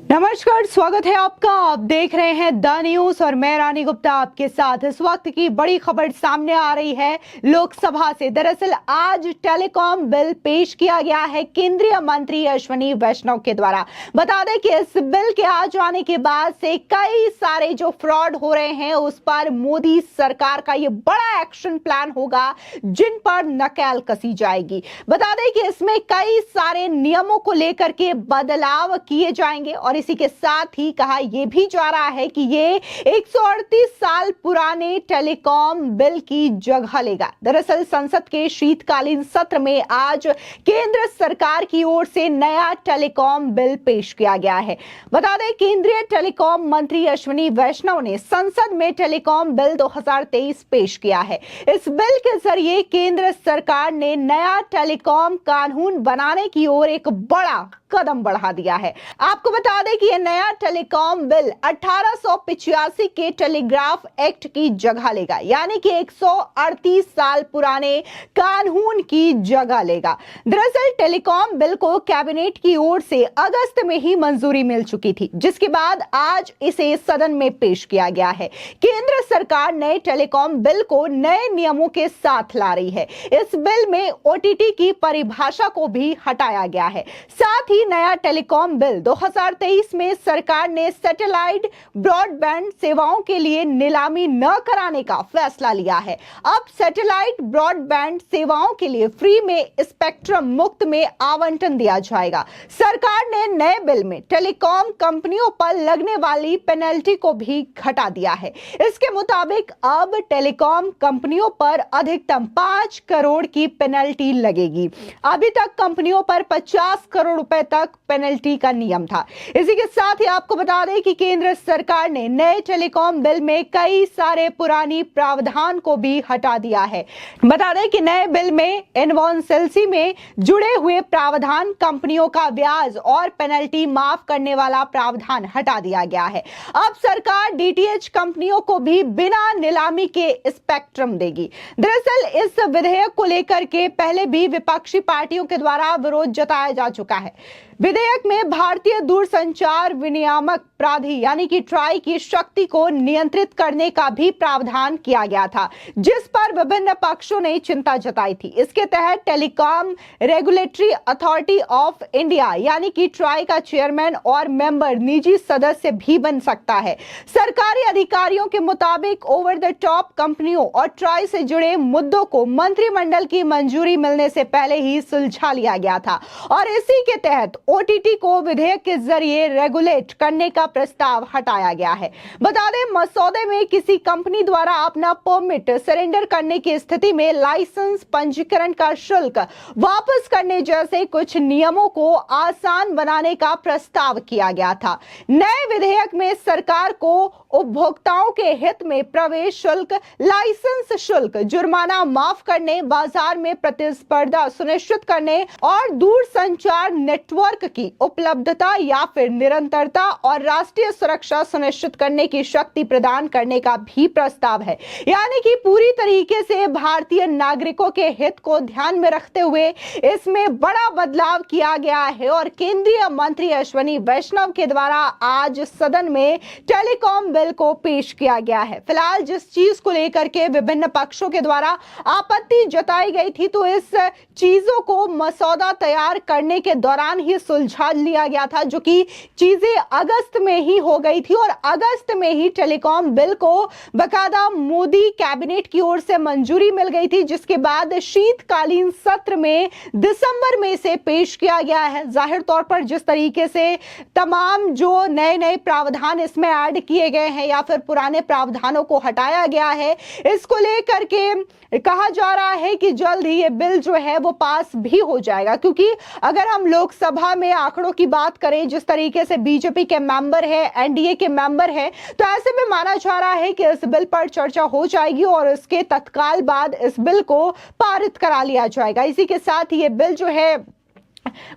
नमस्कार, स्वागत है आपका। आप देख रहे हैं द न्यूज और मैं रानी गुप्ता आपके साथ। इस वक्त की बड़ी खबर सामने आ रही है लोकसभा से। दरअसल आज टेलीकॉम बिल पेश किया गया है केंद्रीय मंत्री अश्विनी वैष्णव के द्वारा। बता दें कि इस बिल के आ जाने के बाद से कई सारे जो फ्रॉड हो रहे हैं उस पर मोदी सरकार का ये बड़ा एक्शन प्लान होगा जिन पर नकेल कसी जाएगी। बता दें कि इसमें कई सारे नियमों को लेकर के बदलाव किए जाएंगे और इसी के साथ ही कहा यह भी जा रहा है कि ये 138 साल पुराने टेलीकॉम बिल की जगह लेगा। दरअसल संसद के शीतकालीन सत्र में आज केंद्र सरकार की ओर से नया टेलीकॉम बिल पेश किया गया है। बता दें केंद्रीय टेलीकॉम मंत्री अश्विनी वैष्णव ने संसद में टेलीकॉम बिल 2023 पेश किया है। इस बिल के जरिए केंद्र सरकार ने नया टेलीकॉम कानून बनाने की ओर एक बड़ा कदम बढ़ा दिया है। आपको बता दें कि यह नया टेलीकॉम बिल 1885 के टेलीग्राफ एक्ट की जगह लेगा, यानी कि 138 साल पुराने कानून की जगह लेगा। दरअसल टेलीकॉम बिल को कैबिनेट की ओर से अगस्त में ही मंजूरी मिल चुकी थी, जिसके बाद आज इसे सदन में पेश किया गया है। केंद्र सरकार नए टेलीकॉम बिल को नए नियमों के साथ ला रही है। इस बिल में ओटीटी की परिभाषा को भी हटाया गया है। साथ ही नया टेलीकॉम बिल 2023 में सरकार ने सैटेलाइट ब्रॉडबैंड सेवाओं के लिए नीलामी न कराने का फैसला लिया है। अब सैटेलाइट ब्रॉडबैंड सेवाओं के लिए फ्री में स्पेक्ट्रम मुक्त में आवंटन दिया जाएगा। सरकार ने नए बिल में टेलीकॉम कंपनियों पर लगने वाली पेनल्टी को भी घटा दिया है। इसके मुताबिक अब टेलीकॉम कंपनियों पर अधिकतम 5 करोड़ की पेनल्टी लगेगी। अभी तक कंपनियों पर 50 करोड़ रुपए तक पेनल्टी का नियम था। इसी के साथ ही आपको बता दें कि केंद्र सरकार ने नए टेलीकॉम बिल में कई सारे पुरानी प्रावधान को भी हटा दिया है। बता दें कि नए बिल में इनवॉल्सेंसी में जुड़े हुए प्रावधान, कंपनियों का ब्याज और पेनल्टी माफ करने वाला प्रावधान हटा दिया गया है। अब सरकार डीटीएच कंपनियों को भी बिना नीलामी के स्पेक्ट्रम देगी। दरअसल इस विधेयक को लेकर के पहले भी विपक्षी पार्टियों के द्वारा विरोध जताया जा चुका है। विधेयक में भारतीय दूरसंचार विनियामक प्राधिकरण यानी कि ट्राई की शक्ति को नियंत्रित करने का भी प्रावधान किया गया था, जिस पर विभिन्न पक्षों ने चिंता जताई थी। इसके तहत telecom regulatory authority of India यानी कि ट्राई का चेयरमैन और मेंबर निजी सदस्य भी बन सकता है। सरकारी अधिकारियों के मुताबिक ओवर द टॉप कंपनियों और ट्राई से जुड़े मुद्दों को मंत्रिमंडल की मंजूरी मिलने से पहले ही सुलझा लिया गया था और इसी के तहत ओटीटी को विधेयक के जरिए रेगुलेट करने का प्रस्ताव हटाया गया है। बता दें मसौदे में किसी कंपनी द्वारा अपना परमिट सरेंडर करने की स्थिति में लाइसेंस पंजीकरण का शुल्क वापस करने जैसे कुछ नियमों को आसान बनाने का प्रस्ताव किया गया था। नए विधेयक में सरकार को उपभोक्ताओं के हित में प्रवेश शुल्क, लाइसेंस शुल्क, जुर्माना माफ करने, बाजार में प्रतिस्पर्धा सुनिश्चित करने और दूरसंचार नेटवर्क की उपलब्धता या फिर निरंतरता और राष्ट्रीय सुरक्षा सुनिश्चित करने की शक्ति प्रदान करने का भी प्रस्ताव है। यानी कि पूरी तरीके से भारतीय नागरिकों के हित को ध्यान में रखते हुए इसमें बड़ा बदलाव किया गया है और केंद्रीय मंत्री अश्विनी वैष्णव के द्वारा आज सदन में टेलीकॉम बिल को पेश किया गया है। फिलहाल जिस चीज को लेकर के विभिन्न पक्षों के द्वारा आपत्ति जताई गई थी, तो इस चीजों को मसौदा तैयार करने के दौरान ही सुलझा लिया गया था, जो कि चीजें अगस्त में ही हो गई थी और अगस्त में ही टेलीकॉम बिल को बकायदा मोदी कैबिनेट की ओर से मंजूरी मिल गई थी, जिसके बाद शीतकालीन सत्र में दिसंबर में इसे पेश किया गया है। जाहिर तौर पर जिस तरीके से तमाम जो नए प्रावधान इसमें ऐड किए गए हैं या फिर पुराने प्रावधानों को हटाया गया है, इसको लेकर के कहा जा रहा है कि जल्द ही ये बिल जो है वो पास भी हो जाएगा। क्योंकि अगर हम लोकसभा में आंकड़ों की बात करें, जिस तरीके से बीजेपी के मेंबर है, एनडीए के मेंबर है, तो ऐसे में माना जा रहा है कि इस बिल पर चर्चा हो जाएगी और इसके तत्काल बाद इस बिल को पारित करा लिया जाएगा। इसी के साथ ये बिल जो है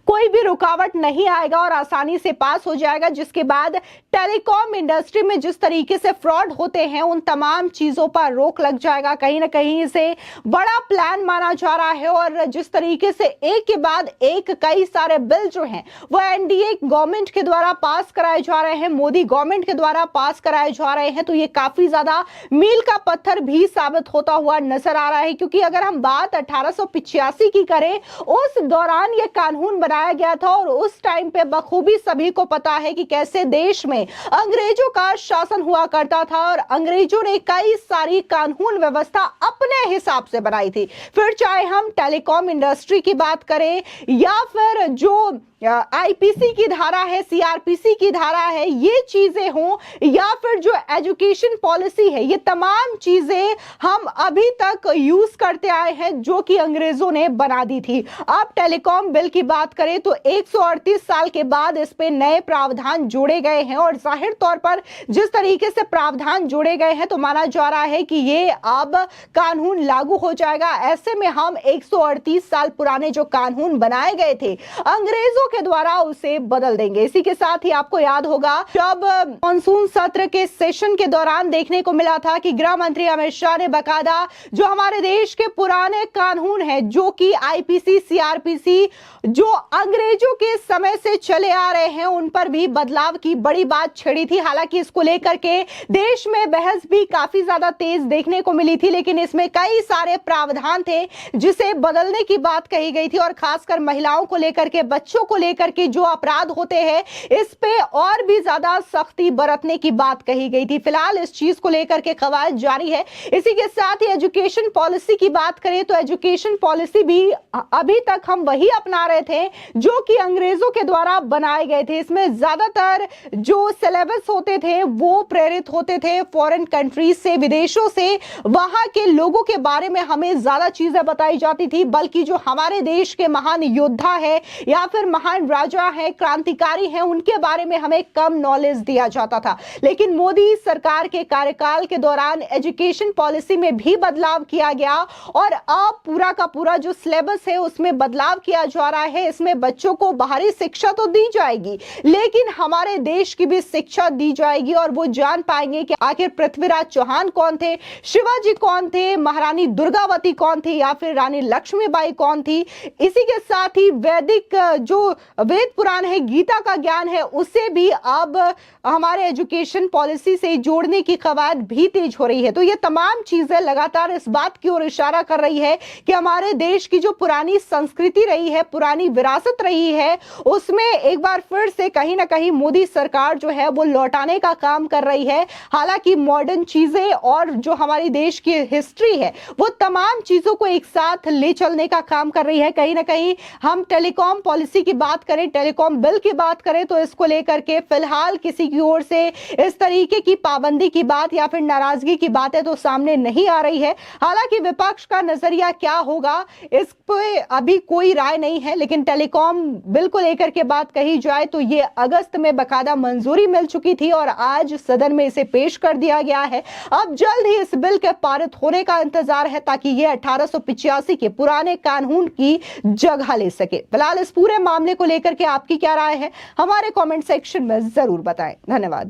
कोई भी रुकावट नहीं आएगा और आसानी से पास हो जाएगा, जिसके बाद टेलीकॉम इंडस्ट्री में जिस तरीके से फ्रॉड होते हैं उन तमाम चीजों पर रोक लग जाएगा। कहीं ना कहीं इसे बड़ा प्लान माना जा रहा है और जिस तरीके से एक के बाद एक कई सारे बिल जो हैं वो एनडीए गवर्नमेंट के द्वारा पास कराए जा रहे हैं, मोदी गवर्नमेंट के द्वारा पास कराए जा रहे हैं, तो ये काफी ज्यादा मील का पत्थर भी साबित होता हुआ नजर आ रहा है। क्योंकि अगर हम बात 1885 की करें, उस दौरान ये कानून बनाया गया था और उस टाइम पे बखूबी सभी को पता है कि कैसे देश में अंग्रेजों का शासन हुआ करता था और अंग्रेजों ने कई सारी कानून व्यवस्था अपने हिसाब से बनाई थी। फिर चाहे हम टेलीकॉम इंडस्ट्री की बात करें या फिर जो आईपीसी की धारा है, सीआरपीसी की धारा है, ये चीजें हों या फिर जो एजुकेशन पॉलिसी है, ये तमाम चीजें हम अभी तक यूज करते आए हैं जो कि अंग्रेजों ने बना दी थी। अब टेलीकॉम बिल की बात करें तो 138 साल के बाद इस पे नए प्रावधान जोड़े गए हैं और जाहिर तौर पर जिस तरीके से प्रावधान जोड़े गए हैं तो माना जा रहा है कि ये अब कानून लागू हो जाएगा। ऐसे में हम 138 साल पुराने जो कानून बनाए गए थे अंग्रेजों के द्वारा उसे बदल देंगे। इसी के साथ ही आपको याद होगा जब मॉनसून सत्र के सेशन के दौरान देखने को मिला था कि गृह मंत्री अमित शाह ने बकायदा जो हमारे देश के पुराने कानून हैं जो कि आईपीसी सीआरपीसी जो अंग्रेजों के समय से चले आ रहे हैं उन पर भी बदलाव की बड़ी बात छेड़ी थी। हालांकि इसको लेकर के देश में बहस भी काफी ज्यादा तेज देखने को मिली थी, लेकिन इसमें कई सारे प्रावधान थे जिसे बदलने की बात कही गई थी और खासकर महिलाओं को लेकर के, बच्चों को लेकर के जो अपराध होते हैं इस पे और भी ज्यादा सख्ती बरतने की बात कही गई थी। फिलहाल इस चीज को लेकर के कवायद जारी है। इसी के साथ ही एजुकेशन पॉलिसी की बात करें तो एजुकेशन पॉलिसी भी अभी तक हम वही अपना रहे थे जो कि अंग्रेजों के द्वारा बनाए गए थे। इसमें ज्यादातर जो सिलेबस होते थे वो प्रेरित होते थे फॉरेन कंट्रीज से, विदेशों से, वहां के लोगों के बारे में हमें ज्यादा चीजें बताई जाती थी, बल्कि जो हमारे देश के महान योद्धा है या फिर महान राजा है, क्रांतिकारी हैं, उनके बारे में हमें कम नॉलेज दिया जाता था। लेकिन मोदी सरकार के कार्यकाल के दौरान एजुकेशन पॉलिसी में भी बदलाव किया गया और अब पूरा का पूरा जो सिलेबस है उसमें बदलाव किया जा रहा है। इसमें बच्चों को बाहरी शिक्षा तो दी जाएगी लेकिन हमारे देश की भी शिक्षा दी जाएगी और वो जान पाएंगे कि आखिर पृथ्वीराज चौहान कौन थे, शिवाजी कौन थे, महारानी दुर्गावती कौन थी या फिर रानी लक्ष्मीबाई कौन थी। इसी के साथ ही वैदिक जो वेद पुराण है, गीता का ज्ञान है, उसे भी अब हमारे एजुकेशन पॉलिसी से जोड़ने की कवायद भी तेज हो रही है। तो ये तमाम चीजें लगातार इस बात की ओर इशारा कर रही है कि हमारे देश की जो पुरानी संस्कृति रही है, पुरानी विरासत रही है, उसमें एक बार फिर से कहीं ना कहीं मोदी सरकार जो है वो लौटाने का काम कर रही है। हालांकि मॉडर्न चीजें और जो हमारी देश की हिस्ट्री है वो तमाम चीजों को एक साथ ले चलने का काम कर रही है। कहीं ना कहीं हम टेलीकॉम पॉलिसी की बात करें, टेलीकॉम बिल की बात करें तो इसको लेकर के फिलहाल किसी की ओर से इस तरीके की पाबंदी की बात या फिर नाराजगी की बातें तो सामने नहीं आ रही है। हालांकि विपक्ष का नजरिया क्या होगा इस पे अभी कोई राय नहीं है, लेकिन टेलीकॉम बिल को लेकर के बात कही जाए तो ये अगस्त में बकायदा मंजूरी मिल चुकी थी और आज सदन में इसे पेश कर दिया गया है। अब जल्द ही इस बिल के पारित होने का इंतजार है ताकि ये 1885 के पुराने कानून की जगह ले सके। फिलहाल इस पूरे मामले को लेकर के आपकी क्या राय है हमारे कमेंट सेक्शन में जरूर बताएं। धन्यवाद।